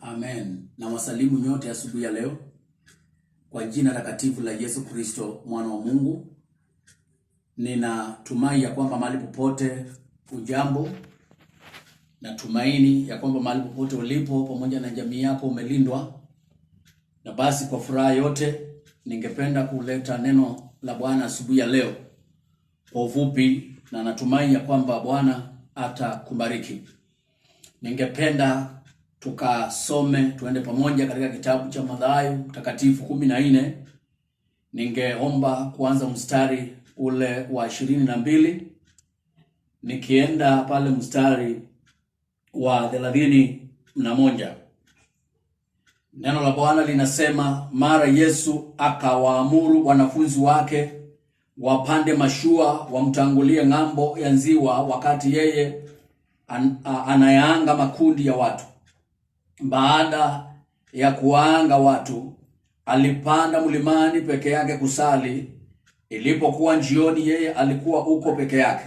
Amen. Na wasalimu nyote asubuhi ya leo kwa jina takatifu la Yesu Kristo mwana wa Mungu. Ninatumai ya kwamba mahali popote ujambo. Natumaini ya kwamba mahali popote ulipo pamoja na jamii yako umelindwa. Na basi kwa furaha yote ningependa kuleta neno la Bwana asubuhi ya leo kwa ufupi, na natumai ya kwamba Bwana atakubariki. Ningependa tukasome tuende pamoja katika kitabu cha Mathayo mtakatifu 14. Ningeomba kuanza mstari ule wa 22 nikienda pale mstari wa 31. Neno la Bwana linasema, mara Yesu akawaamuru wanafunzi wake wapande mashua wamtangulie ng'ambo ya ziwa, wakati yeye anayaanga makundi ya watu. Baada ya kuwaanga watu, alipanda mlimani peke yake kusali. Ilipokuwa jioni, yeye alikuwa huko peke yake.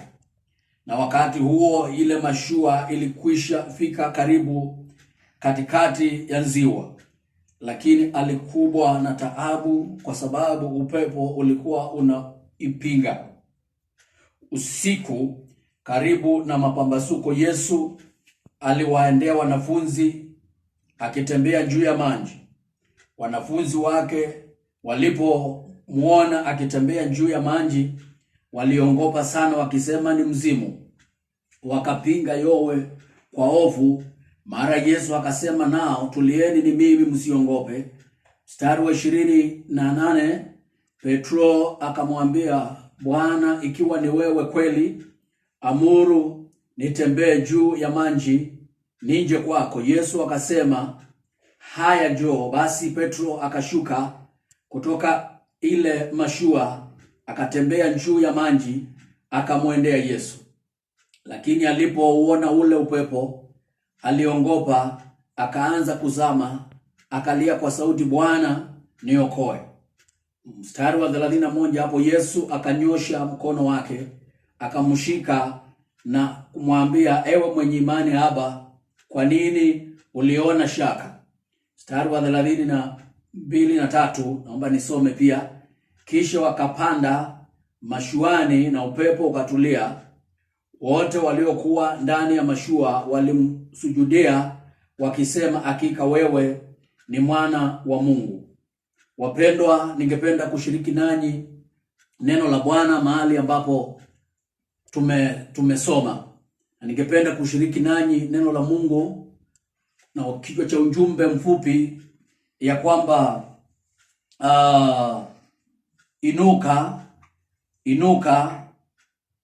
Na wakati huo ile mashua ilikwisha fika karibu katikati ya ziwa, lakini alikubwa na taabu kwa sababu upepo ulikuwa unaipinga. Usiku karibu na mapambazuko, Yesu aliwaendea wanafunzi akitembea juu ya maji. Wanafunzi wake walipomuona akitembea juu ya maji, waliongopa sana, wakisema ni mzimu. Wakapinga yowe kwa hofu. Mara Yesu akasema nao, tulieni, ni mimi, msiongope. Mstari wa 28, Petro akamwambia, Bwana, ikiwa ni wewe kweli, amuru nitembee juu ya maji nije kwako. Yesu akasema, haya, njoo. Basi Petro akashuka kutoka ile mashua, akatembea juu ya maji, akamwendea Yesu. Lakini alipouona ule upepo, aliongopa, akaanza kuzama, akalia kwa sauti, Bwana, niokoe. Mstari wa 31, hapo Yesu akanyosha mkono wake, akamshika na kumwambia, ewe mwenye imani haba, kwa nini uliona shaka? Mstari wa 32 na 3, naomba nisome pia. Kisha wakapanda mashuani na upepo ukatulia. Wote waliokuwa ndani ya mashua walimsujudia, wakisema, hakika wewe ni mwana wa Mungu. Wapendwa, ningependa kushiriki nanyi neno la Bwana mahali ambapo tumesoma. Na ningependa kushiriki nanyi neno la Mungu na kichwa cha ujumbe mfupi ya kwamba inuka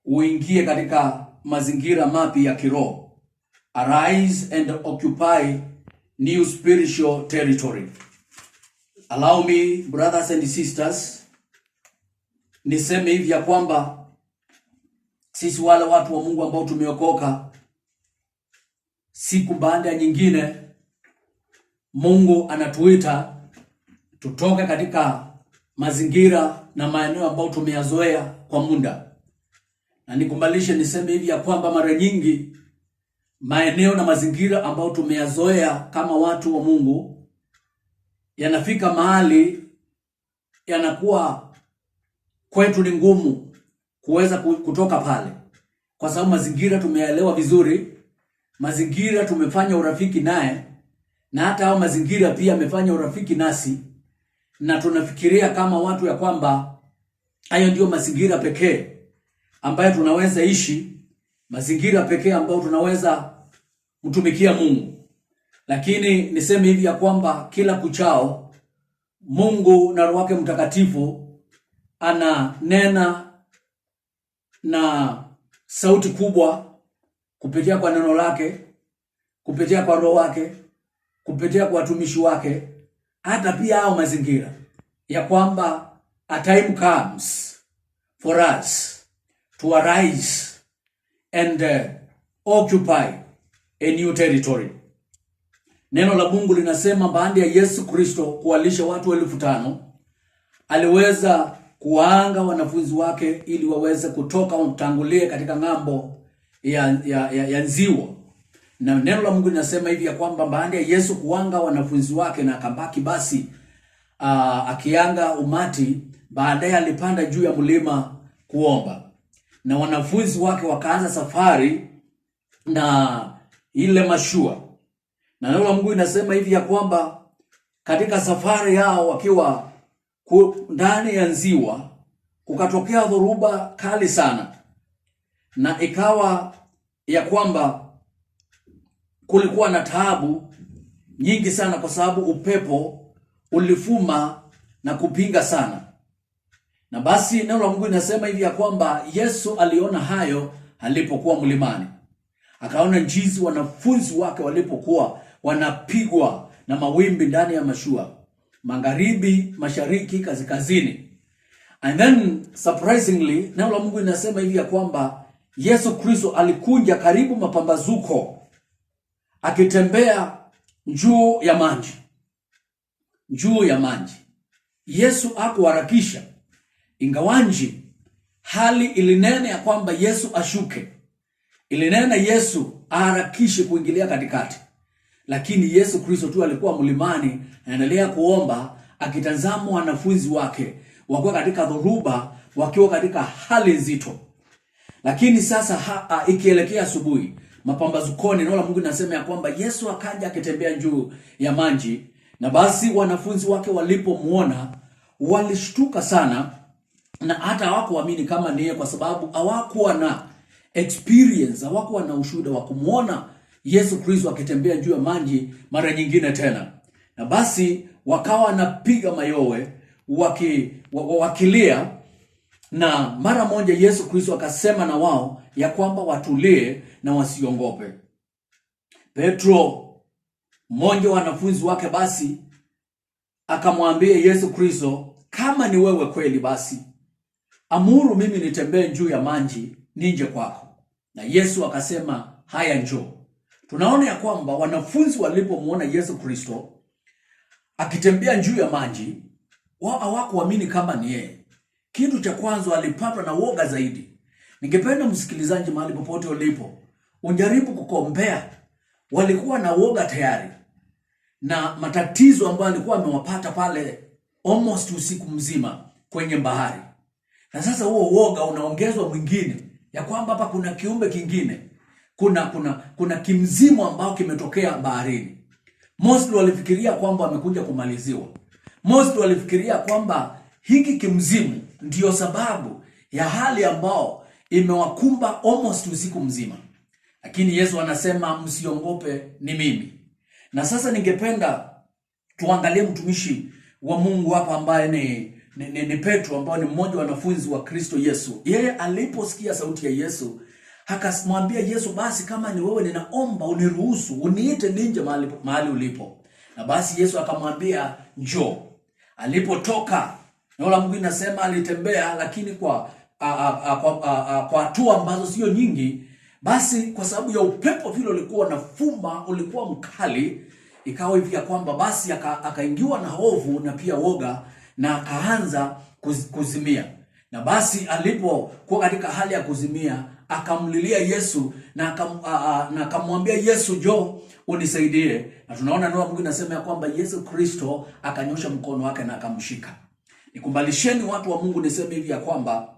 uingie katika mazingira mapya ya kiroho. Arise and occupy new spiritual territory. Allow me, brothers and sisters, niseme hivi ya kwamba sisi wale watu wa Mungu ambao tumeokoka, siku baada ya nyingine Mungu anatuita tutoke katika mazingira na maeneo ambayo tumeyazoea kwa muda. Na nikumbalishe niseme hivi ya kwamba mara nyingi maeneo na mazingira ambayo tumeyazoea kama watu wa Mungu yanafika mahali yanakuwa kwetu ni ngumu kuweza kutoka pale, kwa sababu mazingira tumeyaelewa vizuri, mazingira tumefanya urafiki naye, na hata hao mazingira pia amefanya urafiki nasi, na tunafikiria kama watu ya kwamba hayo ndio mazingira pekee ambayo tunaweza ishi, mazingira pekee ambayo tunaweza mtumikia Mungu. Lakini niseme hivi ya kwamba kila kuchao Mungu na Roho wake Mtakatifu ananena na sauti kubwa kupitia kwa neno lake, kupitia kwa Roho wake, kupitia kwa watumishi wake, hata pia hao mazingira, ya kwamba a time comes for us to arise and occupy a new territory. Neno la Mungu linasema baada ya Yesu Kristo kuwalisha watu 5,000, aliweza kuwaanga wanafunzi wake ili waweze kutoka wamtangulie katika ng'ambo ya ziwa. Na neno la Mungu linasema hivi ya kwamba baada ya Yesu kuanga wanafunzi wake na akabaki basi akianga umati, baadaye alipanda juu ya mlima kuomba. Na wanafunzi wake wakaanza safari na ile mashua. Na neno la Mungu linasema hivi ya kwamba katika safari yao wakiwa ndani ya ziwa, kukatokea dhoruba kali sana. Na ikawa ya kwamba kulikuwa na taabu nyingi sana, kwa sababu upepo ulifuma na kupiga sana. Na basi neno la Mungu linasema hivi ya kwamba Yesu aliona hayo alipokuwa mlimani. Akaona jinsi wanafunzi wake walipokuwa wanapigwa na mawimbi ndani ya mashua, magharibi, mashariki, kaskazini. And then surprisingly, neno la Mungu linasema hivi ya kwamba Yesu Kristo alikuja karibu mapambazuko akitembea juu ya maji. Juu ya maji. Yesu hakuharakisha. Ingawanji hali ilinena ya kwamba Yesu ashuke, ilinena Yesu aharakishe kuingilia katikati. Lakini Yesu Kristo tu alikuwa mlimani, anaendelea kuomba, akitazama wanafunzi wake wakiwa katika dhoruba, wakiwa katika hali nzito. Lakini sasa ikielekea asubuhi, mapambazukoni, neno la Mungu linasema ya kwamba Yesu akaja akitembea juu ya maji. Na basi wanafunzi wake walipomuona walishtuka sana, na hata hawakuamini kama ni yeye, kwa sababu hawakuwa na experience, hawakuwa na ushuhuda wa kumuona Yesu Kristo akitembea juu ya maji mara nyingine tena. Na basi wakawa wanapiga mayowe wakilia, na mara moja Yesu Kristo akasema na wao ya kwamba watulie na wasiongope. Petro, mmoja wa wanafunzi wake, basi akamwambia Yesu Kristo, kama ni wewe kweli, basi amuru mimi nitembee juu ya maji nije kwako. Na Yesu akasema, haya, njoo. Tunaona ya kwamba wanafunzi walipomuona Yesu Kristo akitembea juu ya maji, wao hawakuamini kama ni yeye. Kitu cha kwanza walipatwa na woga zaidi. Ningependa msikilizaji, mahali popote ulipo, unjaribu kukombea. Walikuwa na woga tayari na matatizo ambayo alikuwa amewapata pale almost usiku mzima kwenye bahari. Na sasa huo woga unaongezwa mwingine ya kwamba hapa kuna kiumbe kingine, kuna kimzimu ambao kimetokea baharini. Most walifikiria kwamba wamekuja kumaliziwa. Most walifikiria kwamba hiki kimzimu ndio sababu ya hali ambao imewakumba almost usiku mzima. Lakini Yesu anasema, msiongope, ni mimi. Na sasa ningependa tuangalie mtumishi wa Mungu hapa ambaye ni Petro, ambaye ni mmoja wa wanafunzi wa Kristo Yesu. Yeye aliposikia sauti ya Yesu akamwambia Yesu, basi kama ni wewe, ninaomba uniruhusu uniite ninje mahali ulipo. Na basi Yesu akamwambia, njoo. Alipotoka, neno la Mungu linasema alitembea, lakini kwa hatua ambazo sio nyingi. Basi kwa sababu ya upepo vile ulikuwa na fuma, ulikuwa mkali, ikawa hivi ya kwamba basi akaingiwa na hofu na pia woga, na akaanza kuzimia. Na basi alipokuwa katika hali ya kuzimia, akamlilia Yesu na akamwambia Yesu, njoo unisaidie. Na tunaona neno la Mungu linasema ya kwamba Yesu Kristo akanyosha mkono wake na akamshika. Nikumbalisheni watu wa Mungu, niseme hivi ya kwamba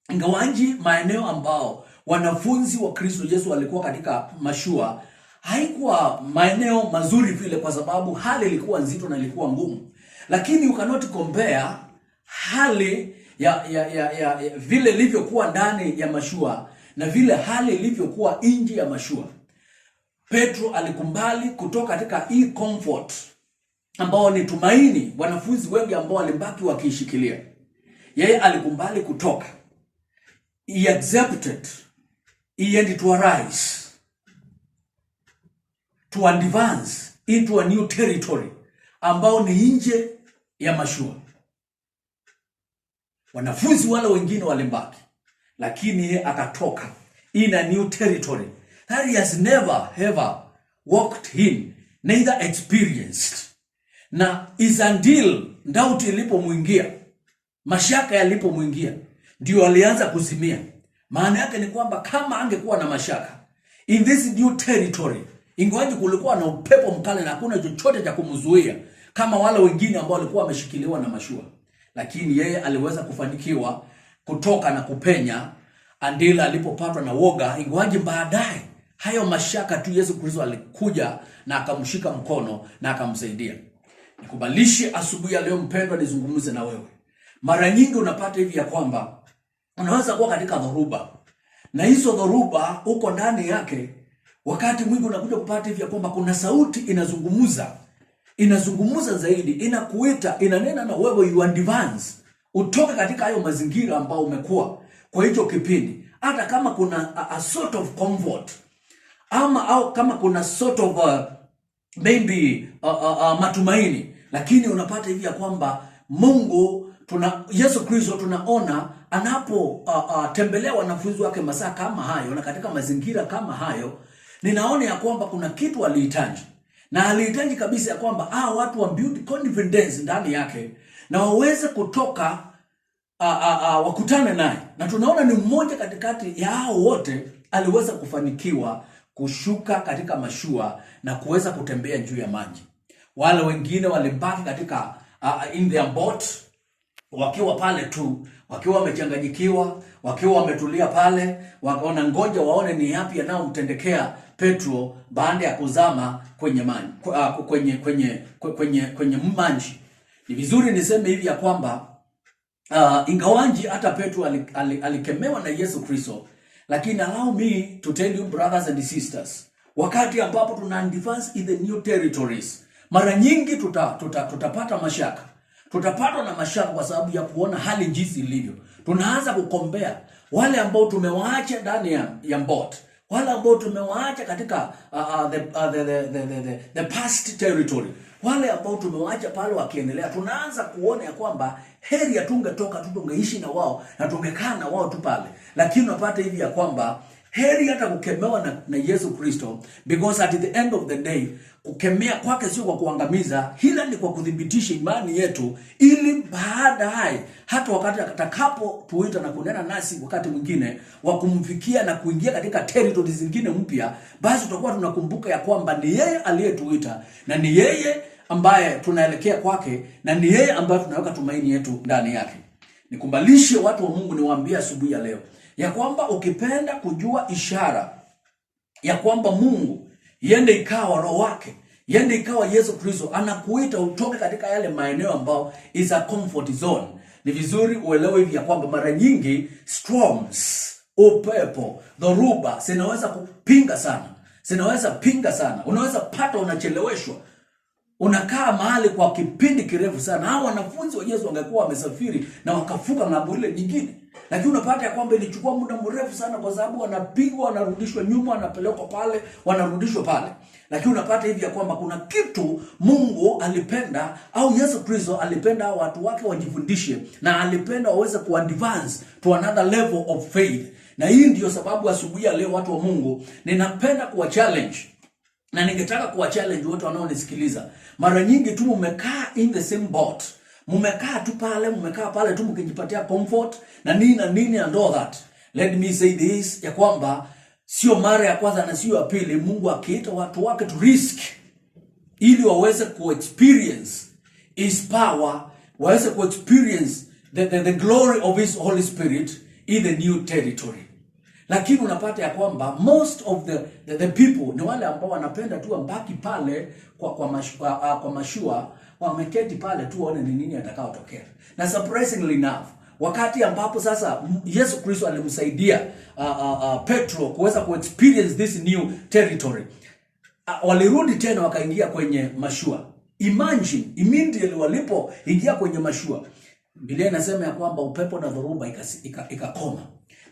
ingawaji maeneo ambao wanafunzi wa Kristo Yesu walikuwa katika mashua haikuwa maeneo mazuri vile, kwa sababu hali ilikuwa nzito na ilikuwa ngumu. Lakini you cannot compare hali ya vile ilivyokuwa ndani ya mashua na vile hali ilivyokuwa nje ya mashua. Petro alikubali kutoka katika hii comfort ambao ni tumaini wanafunzi wengi ambao walibaki wakishikilia. Yeye alikubali kutoka. He accepted. He had to arise, to advance into a new territory ambao ni nje ya mashua. Wanafunzi wale wengine walibaki, lakini yeye akatoka in a new territory that he has never ever walked in, neither experienced. Na is until doubt ilipomwingia, mashaka yalipomwingia, ndio alianza kuzimia. Maana yake ni kwamba kama angekuwa na mashaka in this new territory, Ingawaje kulikuwa na upepo mkali na hakuna chochote cha kumzuia kama wale wengine ambao walikuwa wameshikiliwa na mashua, lakini yeye aliweza kufanikiwa kutoka na kupenya andila alipopatwa na woga. Ingawaje baadaye hayo mashaka tu, Yesu Kristo alikuja na akamshika mkono na akamsaidia. Nikubalishe asubuhi ya leo mpendwa, nizungumze na wewe. Mara nyingi unapata hivi ya kwamba unaweza kuwa katika dhoruba, na hizo dhoruba uko ndani yake. Wakati mwingi unakuja kupata hivi ya kwamba kuna sauti inazungumza zaidi, inakuita, inanena na wewe, you advance, utoke katika hayo mazingira ambao umekuwa kwa hicho kipindi. Hata kama kuna a sort of comfort au kama kuna sort of maybe matumaini, lakini unapata hivi ya kwamba Yesu Kristo tunaona anapo tembelea wanafunzi wake masaa kama hayo na katika mazingira kama hayo, ninaona ya kwamba kuna kitu alihitaji, na alihitaji kabisa ya kwamba watu wa build confidence ndani yake na waweze kutoka wakutane naye. Na tunaona ni mmoja katikati ya hao wote aliweza kufanikiwa kushuka katika mashua na kuweza kutembea juu ya maji. Wale wengine walibaki katika in their boat, wakiwa pale tu, wakiwa wamechanganyikiwa, wakiwa wametulia pale, wakaona ngoja waone ni yapi yanayomtendekea Petro baada ya kuzama kwenye maji, kwenye maji. Ni vizuri niseme hivi ya kwamba ingawaji hata Petro alikemewa na Yesu Kristo, lakini allow me to tell you brothers and sisters, wakati ambapo tuna advance in the new territories, mara nyingi tutapata mashaka. Tutapatwa na mashaka kwa sababu ya kuona hali jinsi ilivyo. Tunaanza kukombea wale ambao tumewaacha ndani ya boat, wale ambao tumewaacha katika the past territory, wale ambao tumewaacha pale wakiendelea. Tunaanza kuona ya kwamba heri atungetoka tu, tungeishi na wao na tungekaa na wao tu pale. Lakini unapata hivi ya kwamba heri hata kukemewa na Yesu Kristo, because at the end of the day kukemea kwake sio kwa kuangamiza, ila ni kwa kudhibitisha imani yetu, ili baadaye hata wakati atakapo tuita na kunena nasi wakati mwingine wa kumfikia na kuingia katika territory zingine mpya, basi tutakuwa tunakumbuka ya kwamba ni yeye aliyetuita na ni yeye ambaye tunaelekea kwake na ni yeye ambaye tunaweka tumaini yetu ndani yake. Nikumbalishe watu wa Mungu, niwaambie asubuhi ya leo ya kwamba ukipenda kujua ishara ya kwamba Mungu yende ikawa roho wake, yende ikawa Yesu Kristo anakuita utoke katika yale maeneo ambao is a comfort zone, ni vizuri uelewe hivi ya kwamba mara nyingi storms, upepo, dhoruba zinaweza kupinga sana. Unaweza pata unacheleweshwa, unakaa mahali kwa kipindi kirefu sana. Hao wanafunzi wa Yesu wangekuwa wamesafiri na wakafuka ng'ambo ile nyingine, lakini unapata ya kwamba ilichukua muda mrefu sana, kwa sababu wanapigwa, wanarudishwa nyuma, wanapelekwa pale, wanarudishwa pale. Lakini unapata hivi ya kwamba kuna kitu Mungu alipenda, au Yesu Kristo alipenda watu wake wajifundishe, na alipenda waweze kuadvance to another level of faith. Na hii ndio sababu asubuhi ya leo watu wa Mungu ninapenda kuwa challenge, na ningetaka kuwa challenge wote wanaonisikiliza. Mara nyingi tu mmekaa in the same boat, mmekaa pale tu mkijipatia comfort na nini and all that. Let me say this, ya kwamba sio mara ya kwanza na sio ya pili Mungu akiita watu wake to risk, ili waweze ku-experience his power, waweze ku-experience the glory of his Holy Spirit in the new territory. Lakini unapata ya kwamba most of the people ni wale ambao wanapenda tu ambaki pale kwa mashua, wameketi pale tu waone ni nini atakaotokea. Na surprisingly enough, wakati ambapo sasa Yesu Kristo alimsaidia Petro kuweza ku-experience this new territory, walirudi tena wakaingia kwenye mashua. Imagine, immediately walipoingia kwenye mashua, Biblia inasema ya kwamba upepo na dhoruba ikakoma.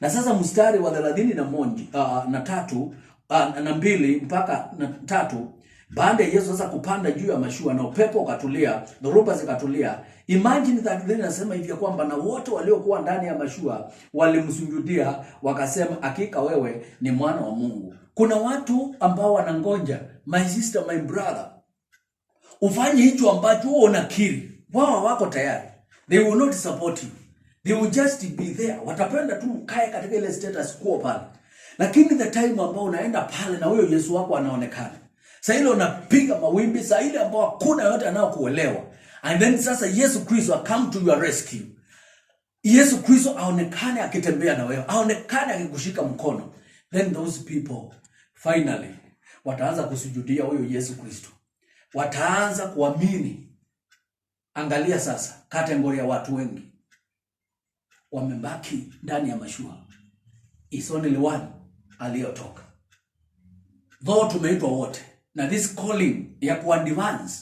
Na sasa mstari wa 32 mpaka 3, baada ya Yesu sasa kupanda juu ya mashua na upepo ukatulia, dhoruba zikatulia. Imagine that then inasema hivi kwamba na wote waliokuwa ndani ya mashua walimsujudia, wakasema hakika wewe ni mwana wa Mungu. Kuna watu ambao wanangoja, my sister, my brother, ufanye hicho ambacho unakiri. Wao wako tayari. They will not support you. They will just be there. Watapenda tu mkae katika ile status quo pale. Lakini the time ambao unaenda pale na huyo Yesu wako anaonekana, Saa ile unapiga mawimbi, saa ile ambao hakuna yote anayokuelewa. And then sasa Yesu Kristo come to your rescue. Yesu Kristo aonekane akitembea na wewe, aonekane akikushika mkono. Then those people finally wataanza kusujudia huyo Yesu Kristo. Wataanza kuamini. Angalia sasa kategori ya watu wengi wamebaki ndani ya mashua. It's only one aliyotoka. Though tumeitwa wote, na this calling ya kuadvance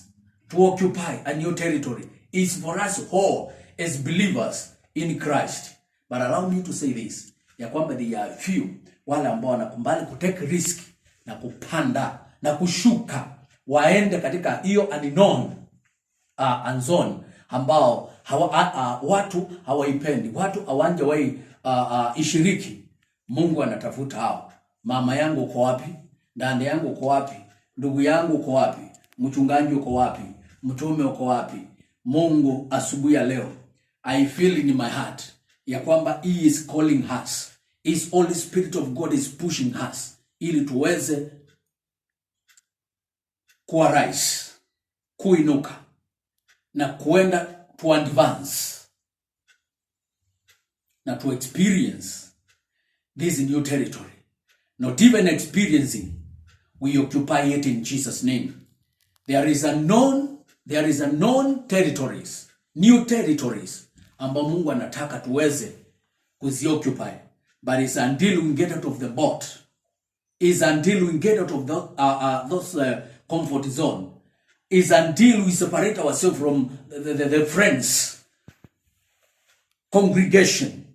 to occupy a new territory is for us all as believers in Christ. But allow me to say this, ya kwamba there are few wale ambao wanakubali kutake risk na kupanda na kushuka waende katika hiyo unknown zone ambao watu hawaipendi, watu hawanjawahi ishiriki. Mungu anatafuta hao. Mama yangu uko wapi? Dada yangu uko wapi? Ndugu yangu uko wapi? Mchungaji uko wapi? Mtume uko wapi? Mungu asubuhi ya leo, I feel in my heart ya kwamba he is calling us. His Holy Spirit of God is pushing us ili tuweze kuwa rise, kuinuka na kuenda to advance na to experience this new territory. Not even experiencing, we occupy it in Jesus' name. There is a known territories, new territories ambao Mungu anataka tuweze kuzioccupy. But it's until we get out of the boat, is until we get out of those comfort zone, is until we separate ourselves from the friends, congregation.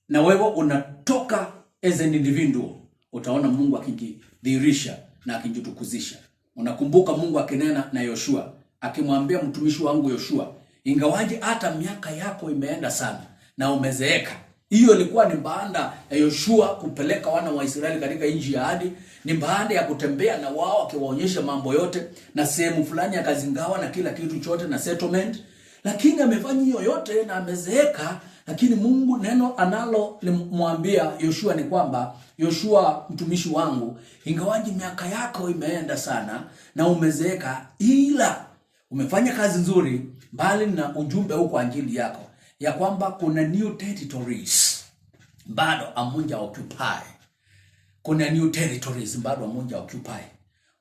Na wewe unatoka as an individual, utaona Mungu akijidhihirisha na akijitukuzisha. Unakumbuka Mungu akinena na Yoshua, akimwambia mtumishi wangu Yoshua, ingawaje hata miaka yako imeenda sana na umezeeka. Hiyo ilikuwa ni baada ya Yoshua kupeleka wana wa Israeli katika nchi ya ahadi, ni baada ya kutembea na wao akiwaonyesha mambo yote na sehemu fulani akazingawa na kila kitu chote na settlement. Lakini amefanya hiyo yote na amezeeka. Lakini Mungu neno analo limwambia Yoshua ni kwamba, Yoshua mtumishi wangu, ingawaje miaka yako imeenda sana na umezeeka, ila umefanya kazi nzuri, bali na ujumbe huu kwa ajili yako ya kwamba kuna new territories bado amunja occupy. Kuna new territories bado amunja occupy.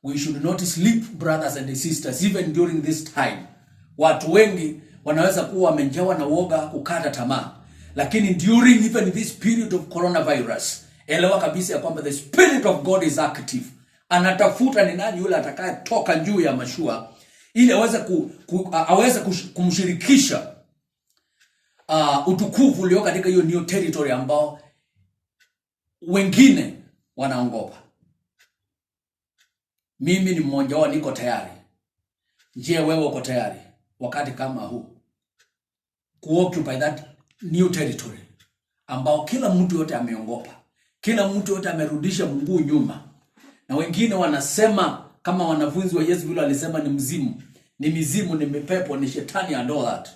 We should not sleep, brothers and sisters, even during this time. Watu wengi wanaweza kuwa wamejawa na woga, kukata tamaa. Lakini during even this period of coronavirus, elewa kabisa ya kwamba the Spirit of God is active. Anatafuta ni nani yule atakaye toka juu ya mashua ili aweze kumshirikisha utukufu ulio katika hiyo new territory ambao wengine wanaongopa. Mimi ni mmoja wao, niko tayari. Je, wewe uko tayari wakati kama huu kuoccupy that new territory ambao kila mtu yote ameongopa, kila mtu yote amerudisha mguu nyuma, na wengine wanasema kama wanafunzi wa Yesu vile alisema ni mzimu, ni mizimu, ni mipepo, ni shetani and all that.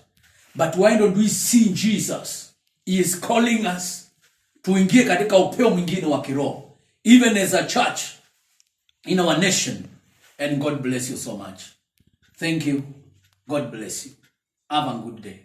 But why don't we see Jesus? He is calling us tuingie katika upeo mwingine wa kiroho, even as a church in our nation. And God bless you so much. Thank you. God bless you. Have a good day.